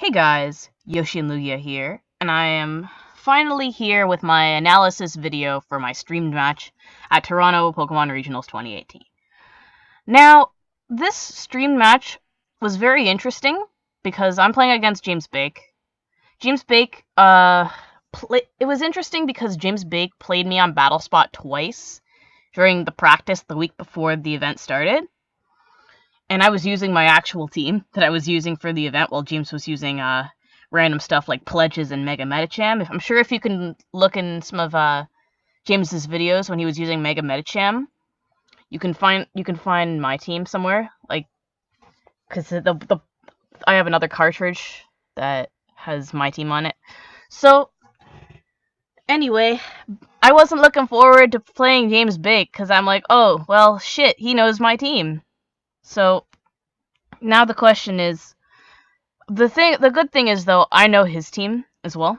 Hey guys, Yoshi and Lugia here, and I am finally here with my analysis video for my streamed match at Toronto Pokemon Regionals 2018. Now, this streamed match was very interesting because I'm playing against James Baek. James Baek, it was interesting because James Baek played me on Battle Spot twice during the practice the week before the event started. And I was using my actual team that I was using for the event while James was using random stuff like pledges and Mega Medicham. I'm sure if you can look in some of James's videos when he was using Mega Medicham, you can find my team somewhere. Like, because I have another cartridge that has my team on it. So anyway, I wasn't looking forward to playing James Baek because I'm like, oh well, shit, he knows my team. So now the question is, the good thing is though, I know his team as well,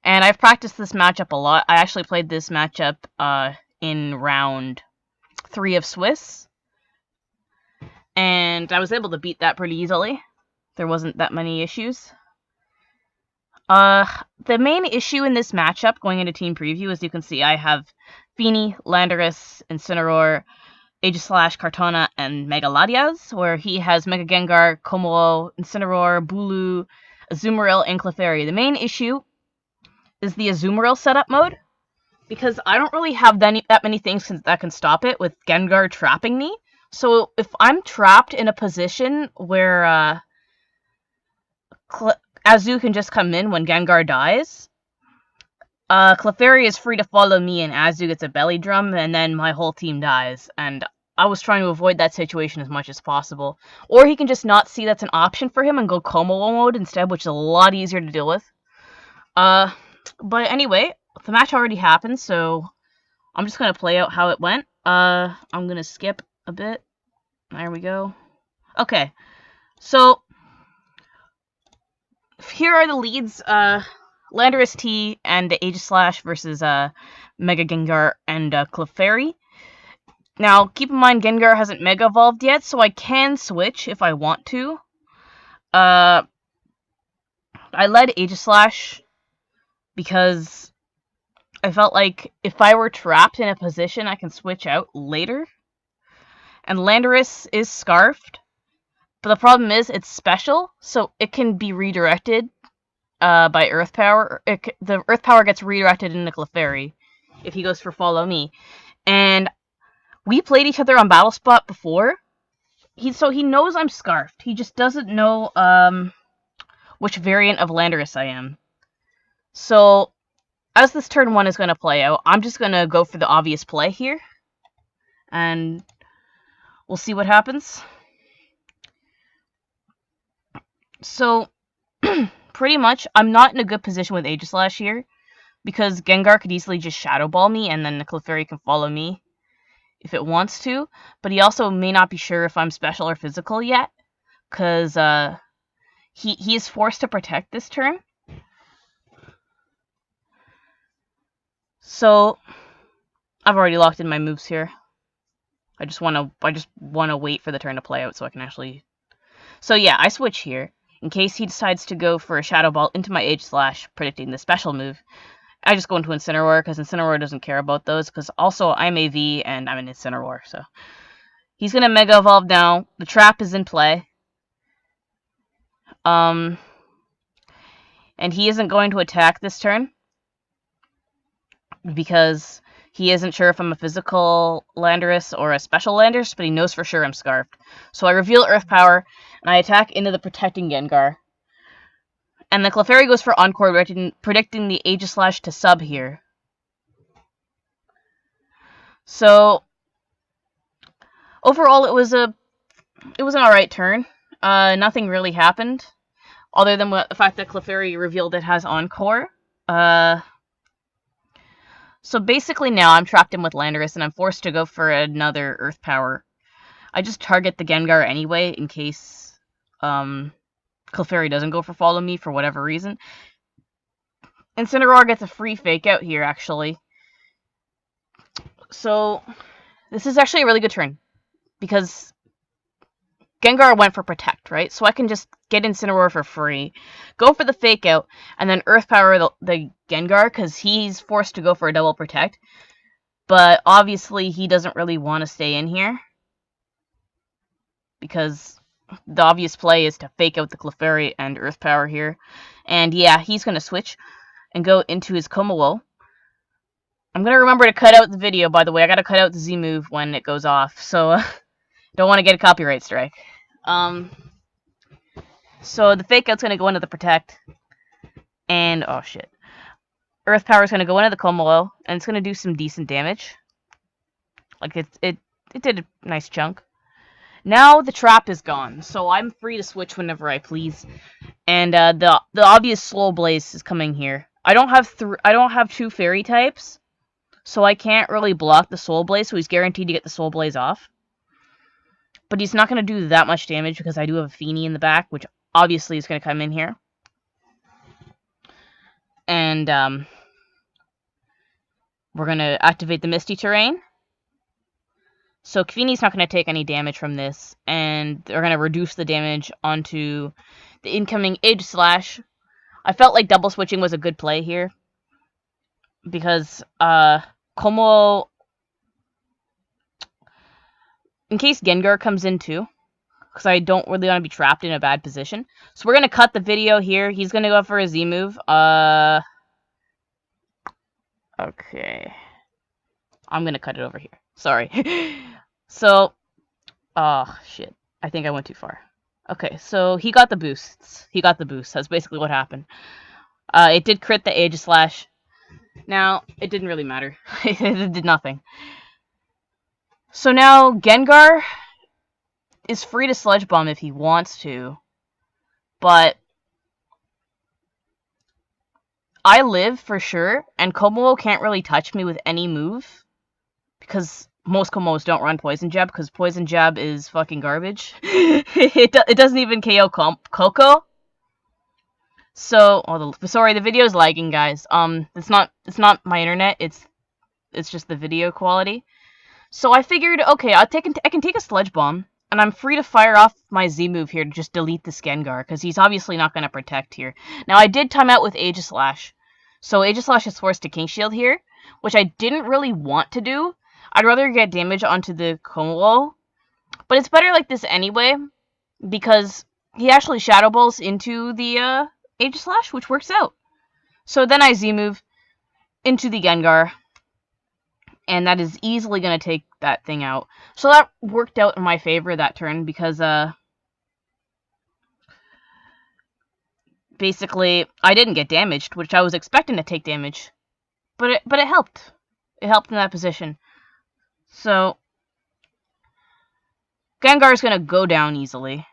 and I've practiced this matchup a lot. I actually played this matchup in round 3 of Swiss, and I was able to beat that pretty easily. There wasn't that many issues. The main issue in this matchup going into team preview, as you can see, I have Feeny, Landorus, Incineroar, Aegislash, Kartana, and Mega Latias, where he has Mega Gengar, Komolo, Incineroar, Bulu, Azumarill, and Clefairy. The main issue is the Azumarill setup mode, because I don't really have that many things that can stop it, with Gengar trapping me. So if I'm trapped in a position where Azu can just come in when Gengar dies, Clefairy is free to follow me and Azu gets a belly drum, and then my whole team dies, and I was trying to avoid that situation as much as possible. Or he can just not see that's an option for him and go Komolo mode instead, which is a lot easier to deal with. But anyway, the match already happened, so I'm just going to play out how it went. I'm going to skip a bit. There we go. Okay, so here are the leads. Landorus T and Aegislash versus Mega Gengar and Clefairy. Now, keep in mind, Gengar hasn't Mega Evolved yet, so I can switch if I want to. I led Aegislash because I felt like if I were trapped in a position, I can switch out later. And Landorus is Scarfed, but the problem is it's special, so it can be redirected by Earth Power. The Earth Power gets redirected into Clefairy if he goes for Follow Me. And we played each other on Battle Spot before, so he knows I'm Scarfed. He just doesn't know which variant of Landorus I am. So, as this turn 1 is going to play out, I'm just going to go for the obvious play here, and we'll see what happens. So, pretty much, I'm not in a good position with Aegislash here, because Gengar could easily just Shadow Ball me, and then the Clefairy can follow me if it wants to, but he also may not be sure if I'm special or physical yet, because he is forced to protect this turn. So I've already locked in my moves here. I just want to wait for the turn to play out so I can actually. So yeah, I switch here in case he decides to go for a Shadow Ball into my Aegislash, predicting the special move. I just go into Incineroar because Incineroar doesn't care about those, because also I'm AV and I'm an Incineroar, so he's gonna Mega Evolve now. The trap is in play. And he isn't going to attack this turn because he isn't sure if I'm a physical Landorus or a special Landorus, but he knows for sure I'm Scarfed. So I reveal Earth Power, and I attack into the protecting Gengar. And the Clefairy goes for Encore, predicting the Aegislash to sub here. So overall, it was an alright turn. Nothing really happened, other than the fact that Clefairy revealed it has Encore. So basically now I'm trapped in with Landorus, and I'm forced to go for another Earth Power. I just target the Gengar anyway, in case Clefairy doesn't go for Follow Me for whatever reason. Incineroar gets a free Fake Out here, actually. So this is actually a really good turn, because Gengar went for Protect, right? So I can just get Incineroar for free, go for the Fake Out, and then Earth Power the Gengar, because he's forced to go for a double Protect. But obviously he doesn't really want to stay in here, because the obvious play is to Fake Out the Clefairy and Earth Power here. And yeah, he's going to switch and go into his Komalo. I'm going to remember to cut out the video, by the way. I got to cut out the Z move when it goes off, so don't want to get a copyright strike. So the Fake Out's going to go into the Protect. And, oh shit. Earth Power's going to go into the Komalo, and it's going to do some decent damage. Like, it did a nice chunk. Now the trap is gone, so I'm free to switch whenever I please. And the obvious Slow Blaze is coming here. I don't have 2 fairy types, so I can't really block the Soul Blaze, so he's guaranteed to get the Soul Blaze off. But he's not going to do that much damage because I do have a Feeny in the back, which obviously is going to come in here. And we're going to activate the Misty Terrain. So Feeny's not going to take any damage from this, and they're going to reduce the damage onto the incoming Edge Slash. I felt like double switching was a good play here, because Como, in case Gengar comes in too, because I don't really want to be trapped in a bad position. So we're going to cut the video here. He's going to go for a Z move. Okay. I'm going to cut it over here. Sorry. So, oh, shit. I think I went too far. Okay, so he got the boosts. He got the boost. That's basically what happened. It did crit the Aegislash. Now, it didn't really matter. It did nothing. So now, Gengar is free to Sludge Bomb if he wants to. But I live for sure, and Komalo can't really touch me with any move. Because most Komos don't run Poison Jab, because Poison Jab is fucking garbage. it doesn't even KO Coco. So, sorry, the video's lagging, guys. It's not my internet. It's just the video quality. So I figured, okay, I can take a Sludge Bomb, and I'm free to fire off my Z move here to just delete the Gengar, because he's obviously not going to Protect here. Now, I did time out with Aegislash. So Aegislash is forced to King Shield here, which I didn't really want to do. I'd rather get damage onto the Komalo, but it's better like this anyway, because he actually Shadow Balls into the Aegislash, which works out. So then I Z-move into the Gengar, and that is easily going to take that thing out. So that worked out in my favor that turn, because basically I didn't get damaged, which I was expecting to take damage, but it helped. It helped in that position. So, Gengar is going to go down easily.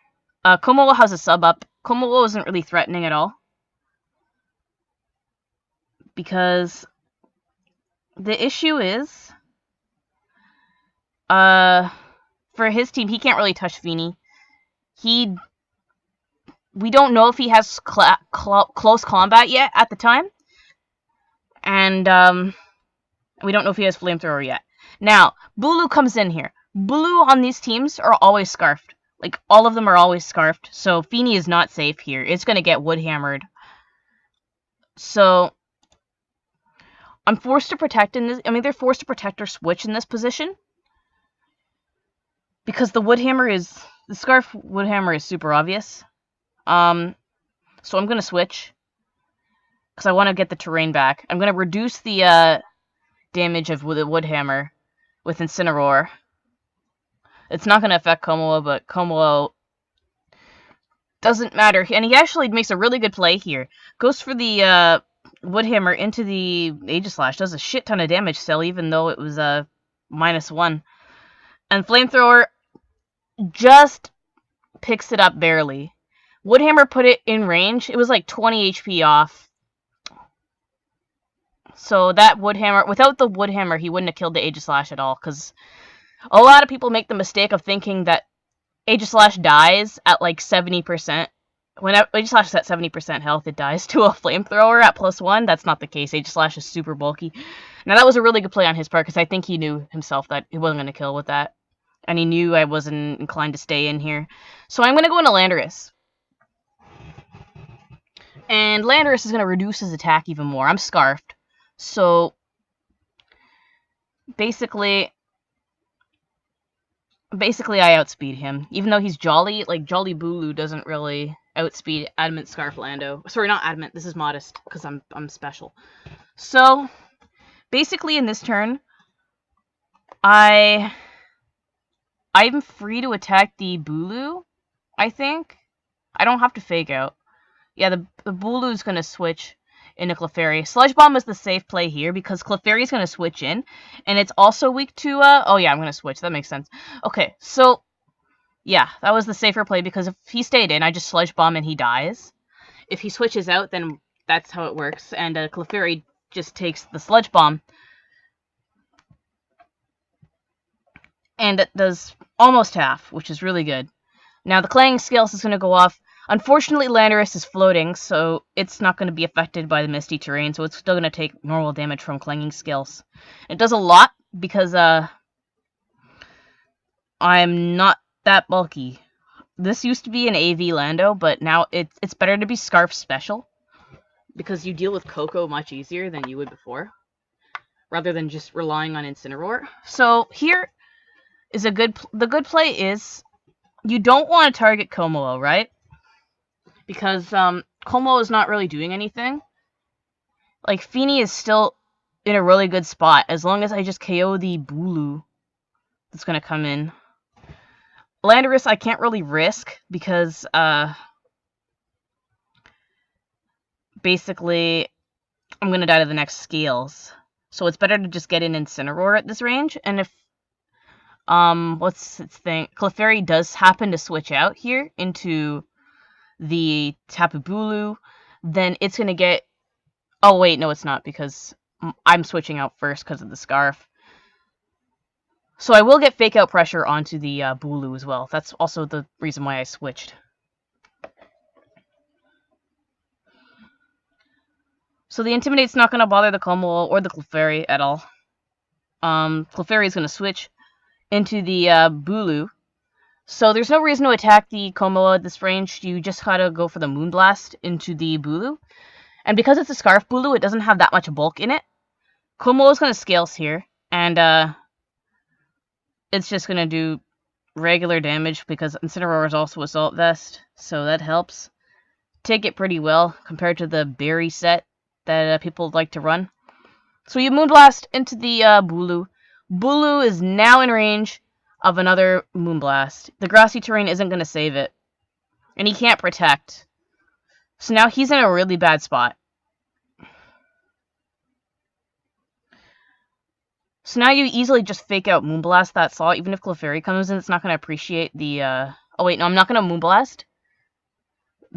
Komalo has a sub up. Komalo isn't really threatening at all, because the issue is, for his team, he can't really touch Feeny. We don't know if he has close combat yet at the time, and we don't know if he has Flamethrower yet. Now, Bulu comes in here. Bulu on these teams are always Scarfed. Like, all of them are always Scarfed, so Feeny is not safe here. It's going to get Wood Hammered. So, I'm forced to protect in this. I'm either forced to protect or switch in this position, because the Scarf Wood Hammer is super obvious. So I'm going to switch, because I want to get the terrain back. I'm going to reduce the damage of the Wood Hammer with Incineroar. It's not going to affect Komalo, but Komalo doesn't matter. And he actually makes a really good play here. Goes for the Wood Hammer into the Aegislash. Does a shit ton of damage still, even though it was a -1. And Flamethrower just picks it up barely. Wood Hammer put it in range. It was like 20 HP off. So that Wood Hammer, without the Wood Hammer, he wouldn't have killed the Aegislash at all, because a lot of people make the mistake of thinking that Aegislash dies at like 70%. When Aegislash is at 70% health, it dies to a Flamethrower at +1. That's not the case. Aegislash is super bulky. Now, that was a really good play on his part, because I think he knew himself that he wasn't going to kill with that. and he knew I wasn't inclined to stay in here. So I'm going to go into Landorus. And Landorus is going to reduce his attack even more. I'm Scarfed. So basically I outspeed him. Even though he's Jolly, like Jolly Bulu doesn't really outspeed Adamant Scarf Lando. Sorry, not Adamant, this is Modest, because I'm special. So basically in this turn, I'm free to attack the Bulu, I think. I don't have to fake out. Yeah, the Bulu's gonna switch into Clefairy. Sludge Bomb is the safe play here because Clefairy's gonna switch in, and it's also weak to oh yeah, I'm gonna switch. That makes sense. Okay, so yeah, that was the safer play because if he stayed in, I just Sludge Bomb and he dies. If he switches out, then that's how it works, and Clefairy just takes the Sludge Bomb. And it does almost half, which is really good. Now the Clanging Scales is going to go off. Unfortunately, Landorus is floating, so it's not going to be affected by the Misty Terrain, so it's still going to take normal damage from Clanging Scales. It does a lot, because I'm not that bulky. This used to be an AV Lando, but now it's better to be Scarf Special, because you deal with Coco much easier than you would before, rather than just relying on Incineroar. So here is the good play is you don't want to target Komo, right? Because Komo is not really doing anything. Like, Feeny is still in a really good spot, as long as I just KO the Bulu that's going to come in. Landorus I can't really risk, because basically I'm going to die to the next Scales. So it's better to just get in Incineroar at this range, and if what's its thing? Clefairy does happen to switch out here into the Tapu Bulu, then it's going to get... Oh, wait, no, it's not, because I'm switching out first because of the Scarf. So I will get Fake Out pressure onto the Bulu as well. That's also the reason why I switched. So the Intimidate's not going to bother the Como or the Clefairy at all. Clefairy is going to switch into the Bulu. So there's no reason to attack the Como at this range. You just gotta go for the Moonblast into the Bulu. And because it's a Scarf Bulu, it doesn't have that much bulk in it. Como is gonna Scales here, and it's just gonna do regular damage because Incineroar is also Assault Vest, so that helps. Take it pretty well compared to the Berry set that people like to run. So you Moonblast into the Bulu. Bulu is now in range of another Moonblast. The Grassy Terrain isn't going to save it. And he can't Protect. So now he's in a really bad spot. So now you easily just Fake Out Moonblast that slot. Even if Clefairy comes in, it's not going to appreciate the... Oh wait, no, I'm not going to Moonblast.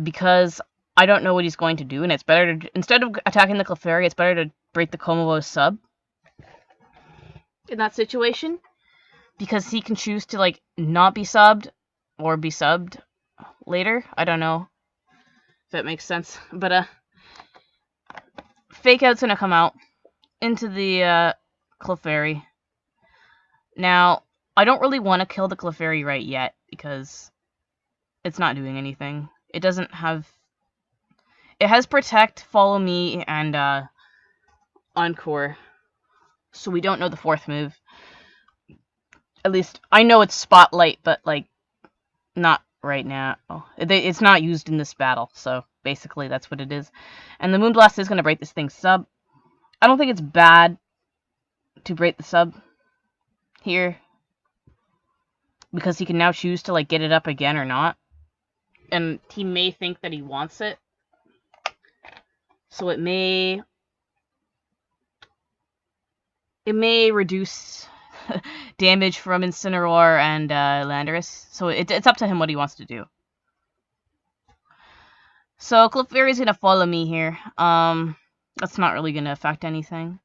Because I don't know what he's going to do. And it's better to... Instead of attacking the Clefairy, it's better to break the Komodo sub. In that situation. Because he can choose to, like, not be subbed. Or be subbed later. I don't know if that makes sense. But, Fake Out's gonna come out into the, Clefairy. Now, I don't really want to kill the Clefairy right yet. Because it's not doing anything. It doesn't have... It has Protect, Follow Me, and, Encore. So we don't know the fourth move. At least, I know it's Spotlight, but, like, not right now. Oh, it's not used in this battle, so basically that's what it is. And the Moonblast is going to break this thing's sub. I don't think it's bad to break the sub here. Because he can now choose to, like, get it up again or not. And he may think that he wants it. So it may reduce damage from Incineroar and Landorus. So it's up to him what he wants to do. So Clefairy's gonna follow me here. That's not really gonna affect anything.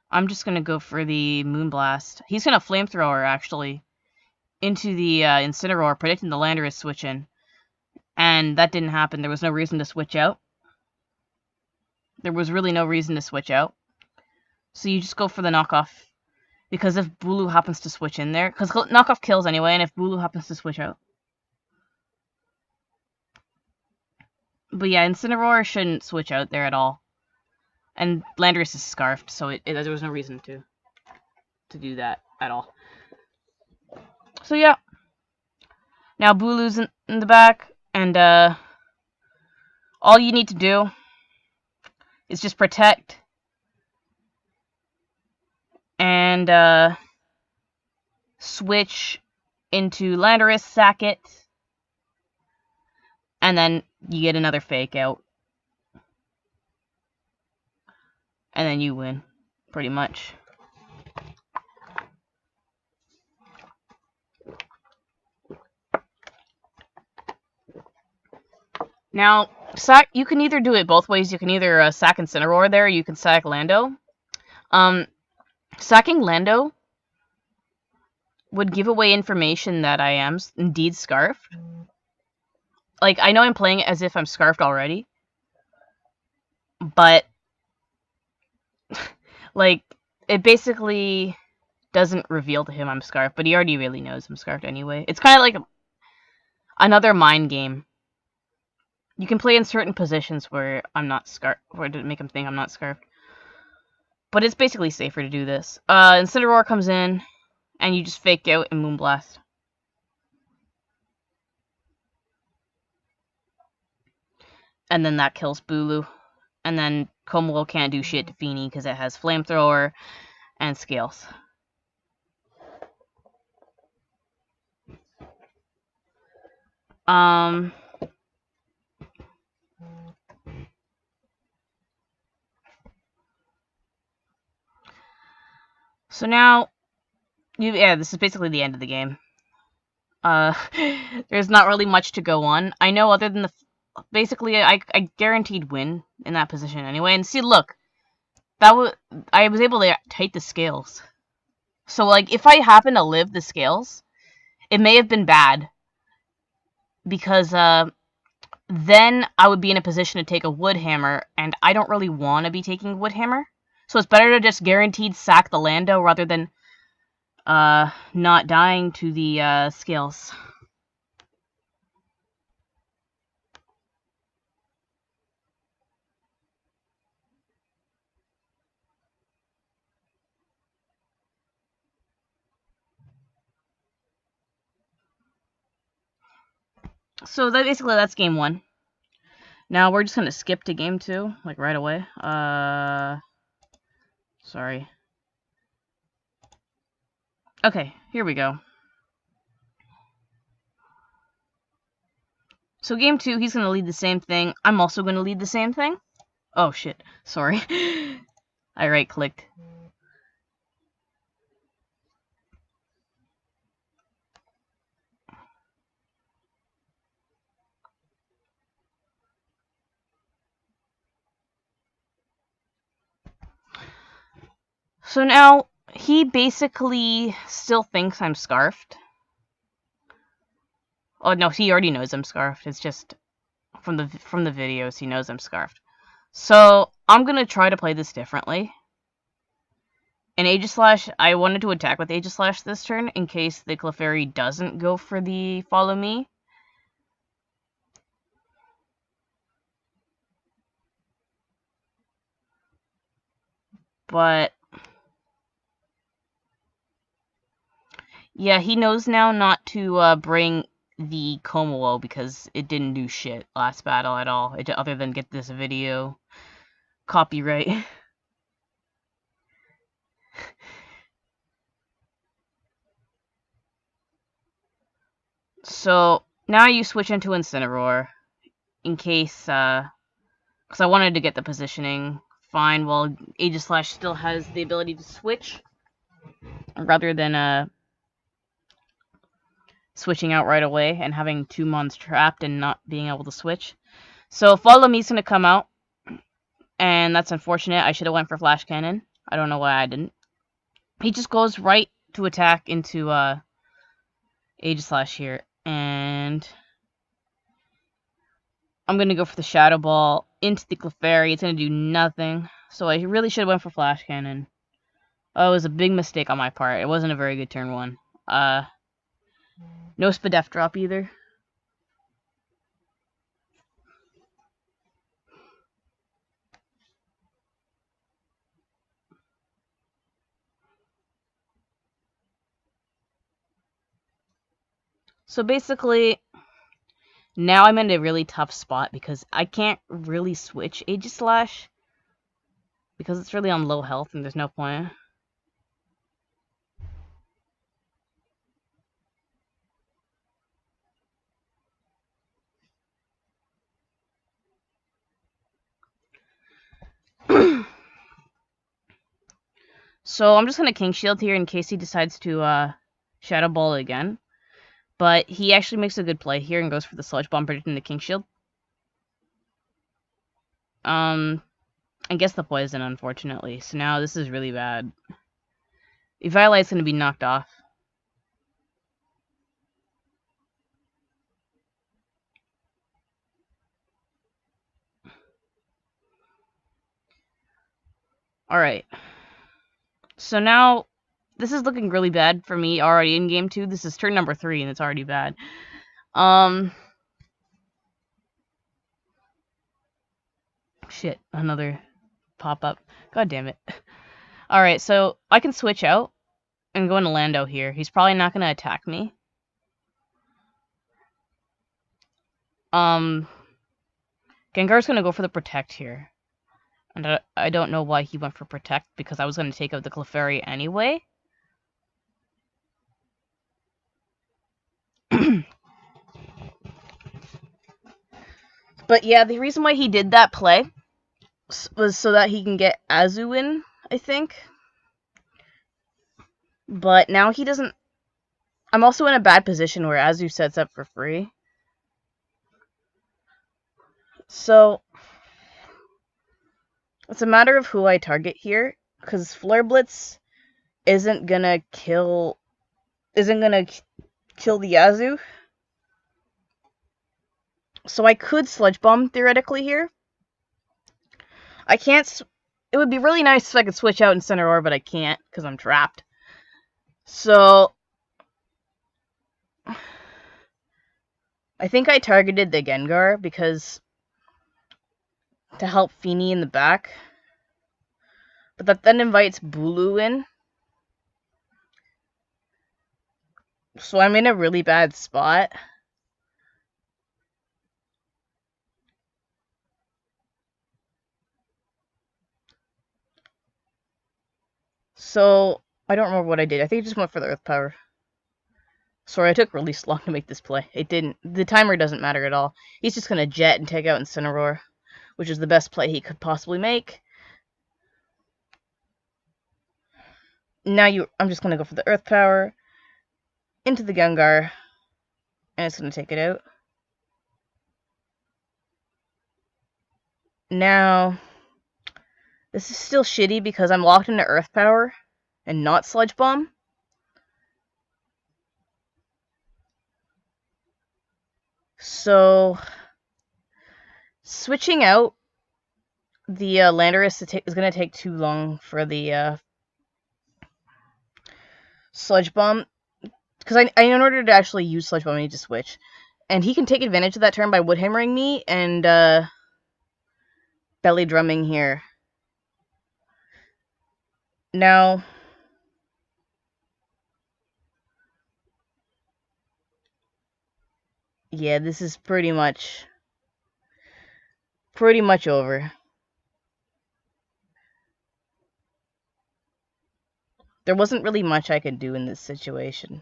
I'm just gonna go for the Moonblast. He's gonna Flamethrower actually into the Incineroar, predicting the Landorus switch in. And that didn't happen. There was no reason to switch out. There was really no reason to switch out. So you just go for the knockoff Because if Bulu happens to switch in there, because knockoff kills anyway, and if Bulu happens to switch out. But yeah, Incineroar shouldn't switch out there at all. And Landorus is scarfed, so there was no reason to do that at all. So yeah. Now Bulu's in the back, and all you need to do is just protect and switch into Landorus, sack it, and then you get another fake out. And then you win, pretty much. Now, you can either do it both ways. You can either sack Incineroar there, or you can sack Lando. Sacking Lando would give away information that I am indeed scarfed. Like, I know I'm playing it as if I'm scarfed already, but like, it basically doesn't reveal to him I'm scarfed, but he already really knows I'm scarfed anyway. It's kind of like another mind game. You can play in certain positions where I'm not scarfed, where to make him think I'm not scarfed. But it's basically safer to do this. Incineroar comes in, and you just fake out and Moonblast. And then that kills Bulu. And then Komolo can't do shit to Feeny because it has Flamethrower and Scales. So now, this is basically the end of the game. There's not really much to go on. I know other than basically, I guaranteed win in that position anyway. And see, look, I was able to take the Scales. So, like, if I happen to live the Scales, it may have been bad. Because, then I would be in a position to take a Wood Hammer, and I don't really want to be taking Wood Hammer. So it's better to just guaranteed sack the Lando rather than not dying to the Scales. So that's game 1. Now we're just gonna skip to game 2, like right away. Sorry. Okay, here we go. So game 2, he's gonna lead the same thing. I'm also gonna lead the same thing. Oh shit, sorry. I right-clicked. So now, he basically still thinks I'm scarfed. Oh no, he already knows I'm scarfed. It's just from the videos he knows I'm scarfed. So I'm gonna try to play this differently. In Aegislash, I wanted to attack with Aegislash this turn in case the Clefairy doesn't go for the follow me. But yeah, he knows now not to bring the Komolo because it didn't do shit last battle at all, other than get this video copyright. So now you switch into Incineroar in case, because I wanted to get the positioning fine while Aegislash still has the ability to switch rather than switching out right away and having 2 mons trapped and not being able to switch. So Follow Me's gonna come out, and that's unfortunate. I should have went for Flash Cannon. I don't know why I didn't. He just goes right to attack into Aegislash here, and I'm gonna go for the Shadow Ball into the Clefairy. It's gonna do nothing, so I really should have went for Flash Cannon. Oh, it was a big mistake on my part. It wasn't a very good turn one. No Spadef drop either. So basically, now I'm in a really tough spot because I can't really switch Aegislash because it's really on low health and there's no point. So I'm just gonna King Shield here in case he decides to Shadow Ball again. But he actually makes a good play here and goes for the Sludge Bomb, predicting the King Shield. I guess the poison, unfortunately. So now this is really bad. Eviolite's gonna be knocked off. Alright. So now, this is looking really bad for me already in game 2. This is turn number 3 and it's already bad. Shit, another pop-up. God damn it. Alright, so I can switch out and go into Lando here. He's probably not gonna attack me. Gengar's gonna go for the Protect here. And I don't know why he went for Protect, because I was gonna take out the Clefairy anyway. But yeah, the reason why he did that play was so that he can get Azu in, I think. But now he doesn't... I'm also in a bad position where Azu sets up for free. So it's a matter of who I target here, because Flare Blitz isn't gonna kill the Azu. So I could Sludge Bomb theoretically here. I can't. It would be really nice if I could switch out in Center Ore, but I can't because I'm trapped. So I think I targeted the Gengar because to help Feeny in the back. But that then invites Bulu in. So I'm in a really bad spot. So I don't remember what I did. I think I just went for the Earth Power. Sorry, I took really long to make this play. It didn't. The timer doesn't matter at all. He's just gonna Jet and take out Incineroar, which is the best play he could possibly make. Now I'm just gonna go for the Earth Power into the Gengar, and it's gonna take it out. Now, this is still shitty because I'm locked into Earth Power and not Sludge Bomb. So, switching out the Landorus is going to take too long for the Sludge Bomb. Because in order to actually use Sludge Bomb, I need to switch. And he can take advantage of that turn by Wood Hammering me and Belly Drumming here. Now, yeah, this is pretty much over. There wasn't really much I could do in this situation.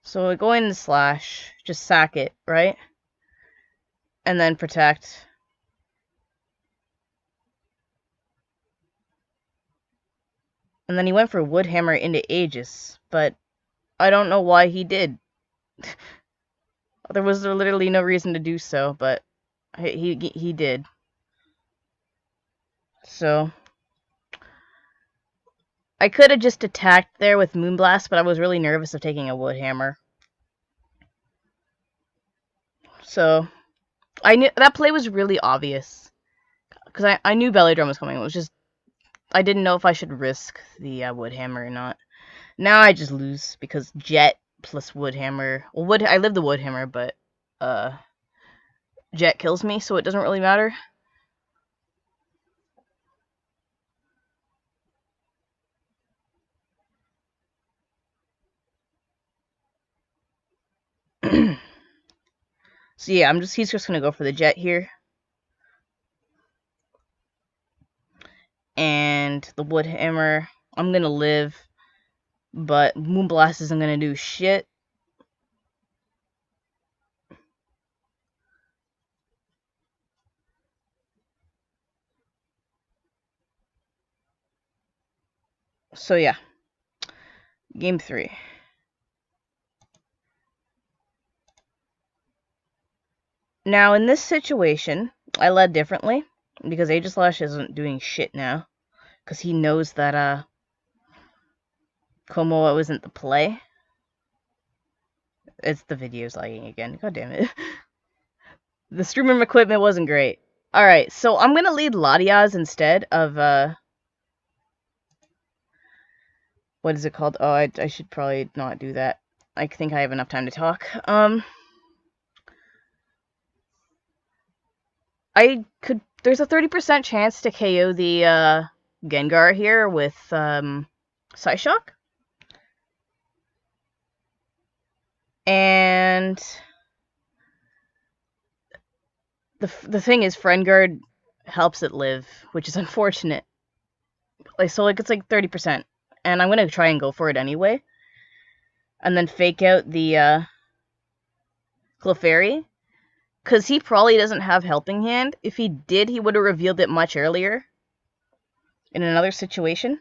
So I go into Slash, just sack it, right? And then Protect. And then he went for Wood Hammer into Aegis, but I don't know why he did. There was literally no reason to do so, but he did. So I could have just attacked there with Moonblast, but I was really nervous of taking a Wood Hammer. So I knew that play was really obvious because I knew Belly Drum was coming. It was just I didn't know if I should risk the Woodhammer or not. Now I just lose because Jet plus Woodhammer. Well, I live the Woodhammer, but Jet kills me, so it doesn't really matter. So yeah, he's just gonna go for the Jet here. And the Woodhammer, I'm gonna live, but Moonblast isn't gonna do shit. So yeah, game 3. Now in this situation, I led differently because Aegislash isn't doing shit now because he knows that Komoa isn't the play. It's the video's lagging again. God damn it. The streamer equipment wasn't great. Alright, so I'm gonna lead Latias instead of what is it called? Oh, I should probably not do that. I think I have enough time to talk. There's a 30% chance to KO the Gengar here with Psyshock. And the thing is, Friend Guard helps it live, which is unfortunate. So it's like 30%, and I'm gonna try and go for it anyway, and then fake out the Clefairy, because he probably doesn't have Helping Hand. If he did, he would have revealed it much earlier in another situation.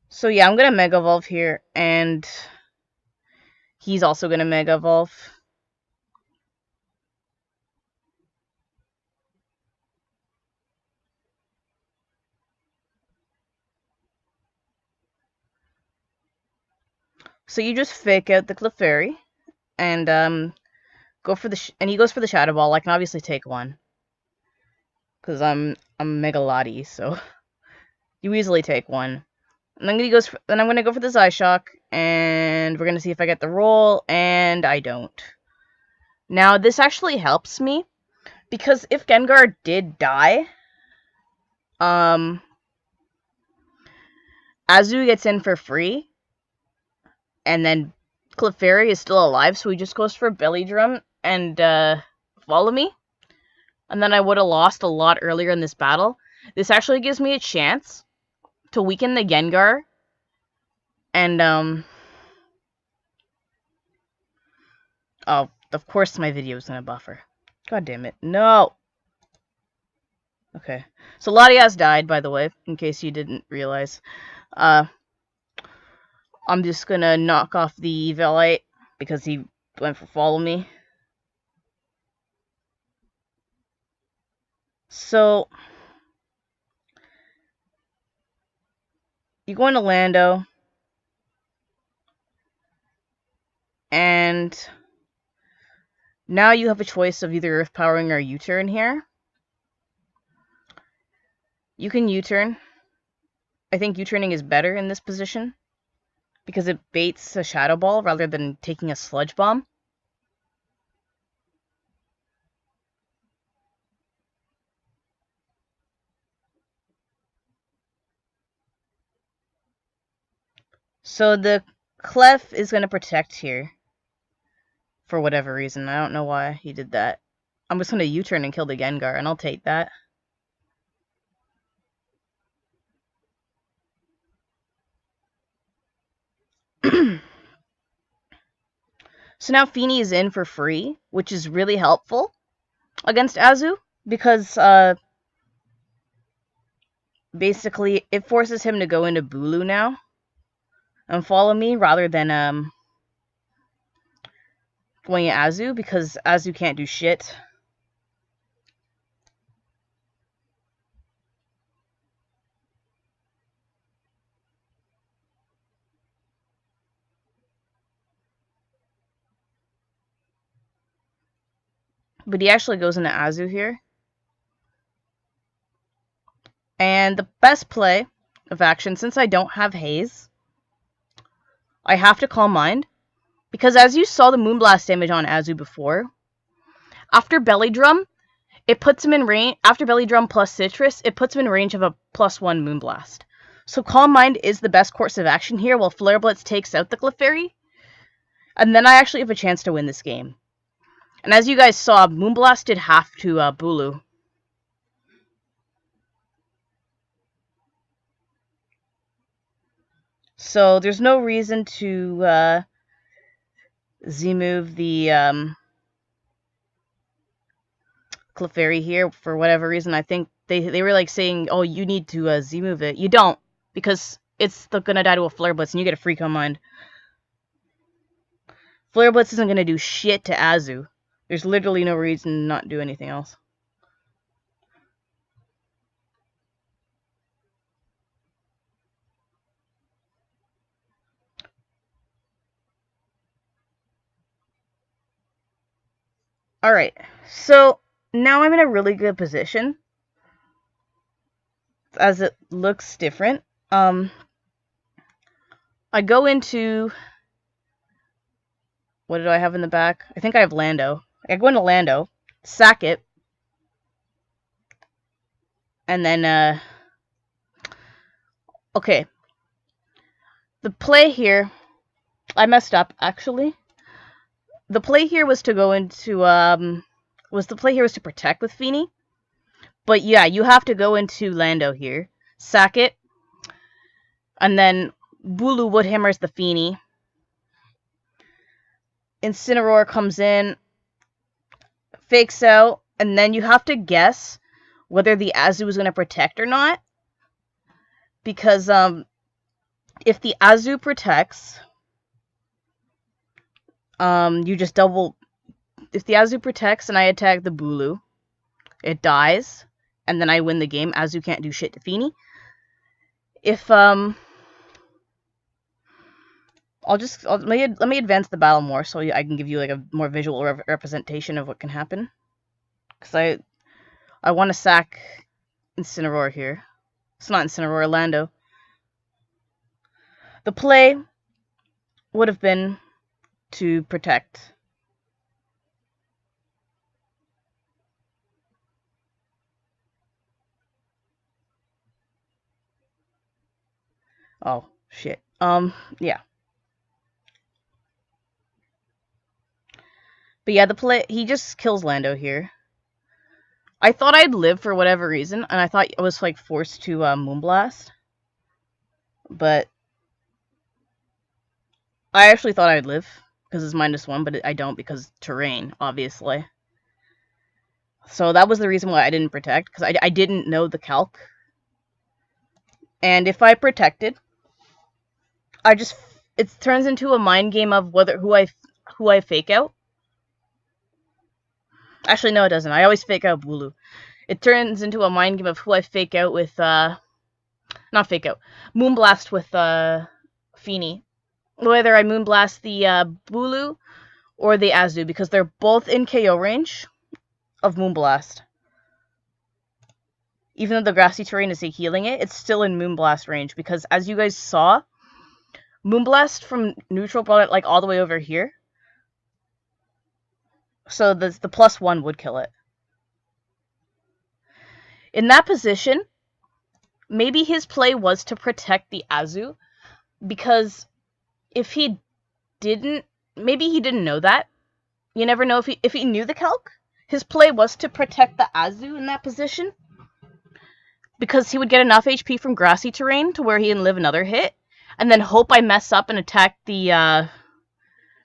So yeah, I'm gonna Mega Evolve here, and he's also gonna Mega Evolve. So you just fake out the Clefairy, and go for and he goes for the Shadow Ball. I can obviously take one, because I'm Mega Lottie, so you easily take one. And then I'm gonna go for the Psyshock, and we're gonna see if I get the roll, and I don't. Now this actually helps me because if Gengar did die, Azu gets in for free, and then Clefairy is still alive, so he just goes for Belly Drum and follow me. And then I would have lost a lot earlier in this battle. This actually gives me a chance to weaken the Gengar. And, oh, of course my video is gonna buffer. God damn it. No! Okay. So Latias died, by the way, in case you didn't realize. I'm just gonna knock off the Evilite because he went for follow me. So you go into Lando, and now you have a choice of either Earth Powering or U-turn here. You can U-turn. I think U-turning is better in this position because it baits a Shadow Ball rather than taking a Sludge Bomb. So the Clef is going to protect here for whatever reason. I don't know why he did that. I'm just going to U-turn and kill the Gengar, and I'll take that. So now Feeny is in for free, which is really helpful against Azu, because basically it forces him to go into Bulu now and follow me rather than going at Azu, because Azu can't do shit. But he actually goes into Azu here. And the best play of action, since I don't have Haze, I have to Calm Mind. Because as you saw the Moonblast damage on Azu before, after Belly Drum, it puts him in range. After Belly Drum plus Citrus, it puts him in range of a +1 Moonblast. So Calm Mind is the best course of action here, while Flare Blitz takes out the Clefairy. And then I actually have a chance to win this game. And as you guys saw, Moonblast did half to Bulu. So there's no reason to Z-move the Clefairy here for whatever reason. I think they were like saying, oh, you need to Z-move it. You don't, because it's gonna die to a Flare Blitz and you get a free Calm Mind. Flare Blitz isn't gonna do shit to Azu. There's literally no reason to not do anything else. Alright, so now I'm in a really good position, as it looks different. I go into... What did I have in the back? I think I have Lando. I go into Lando, sack it, and then, okay. The play here, I messed up, actually. The play here was to go into, was to protect with Feeny. But yeah, you have to go into Lando here, sack it, and then Bulu Wood Hammers the Feeny. Incineroar comes in, fakes out, and then you have to guess whether the Azu is going to protect or not. Because, if the Azu protects, you just double... If the Azu protects and I attack the Bulu, it dies, and then I win the game. Azu can't do shit to Feeny. If, let me advance the battle more so I can give you like a more visual representation of what can happen. Because I want to sack Incineroar here. It's not Incineroar, Lando. The play would have been to protect. Oh, shit. Yeah. But yeah, the play, he just kills Lando here. I thought I'd live for whatever reason, and I thought I was like forced to Moonblast. But I actually thought I'd live, because it's -1, but I don't because terrain, obviously. So that was the reason why I didn't protect, because I didn't know the calc. And if I protected, it turns into a mind game of who I fake out. Actually, no, it doesn't. I always fake out Bulu. It turns into a mind game of who I fake out with, not fake out, Moonblast with, Feeny. Whether I Moonblast the, Bulu or the Azu, because they're both in KO range of Moonblast. Even though the grassy terrain is healing it, it's still in Moonblast range, because as you guys saw, Moonblast from neutral brought it like all the way over here. So the +1 would kill it. In that position, maybe his play was to protect the Azu, because if he didn't, maybe he didn't know that. You never know if he knew the calc. His play was to protect the Azu in that position, because he would get enough HP from grassy terrain to where he can live another hit, and then hope I mess up and attack the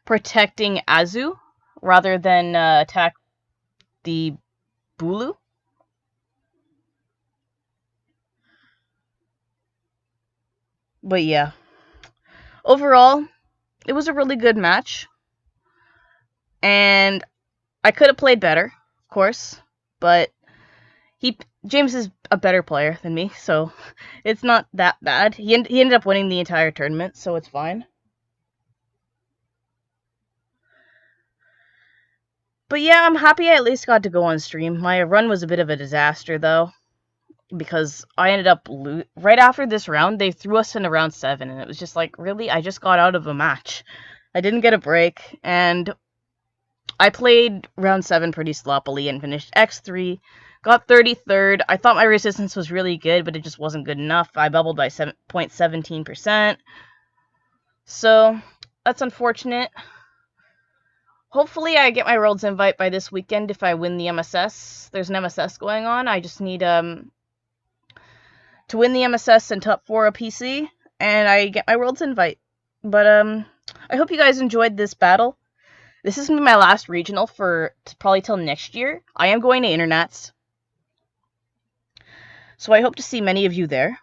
protecting Azu rather than attack the Bulu. But yeah, overall, it was a really good match, and I could have played better, of course, but James is a better player than me, so it's not that bad. He ended up winning the entire tournament, so it's fine. But yeah, I'm happy I at least got to go on stream. My run was a bit of a disaster, though, because I ended up right after this round, they threw us into round 7, and it was just like, really? I just got out of a match. I didn't get a break, and I played round 7 pretty sloppily and finished X3, got 33rd. I thought my resistance was really good, but it just wasn't good enough. I bubbled by 7.17%. So, that's unfortunate. Hopefully I get my Worlds invite by this weekend if I win the MSS. There's an MSS going on. I just need to win the MSS and top 4 a PC, and I get my Worlds invite. But I hope you guys enjoyed this battle. This is going to be my last regional for probably till next year. I am going to Internats, so I hope to see many of you there.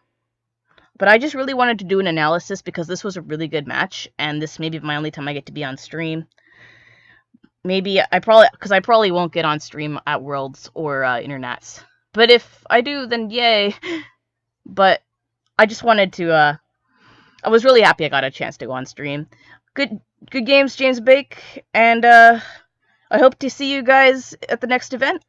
But I just really wanted to do an analysis because this was a really good match, and this may be my only time I get to be on stream. Maybe I probably won't get on stream at Worlds or Internats. But if I do, then yay. But I just wanted to, I was really happy I got a chance to go on stream. Good games, James Baek, and I hope to see you guys at the next event.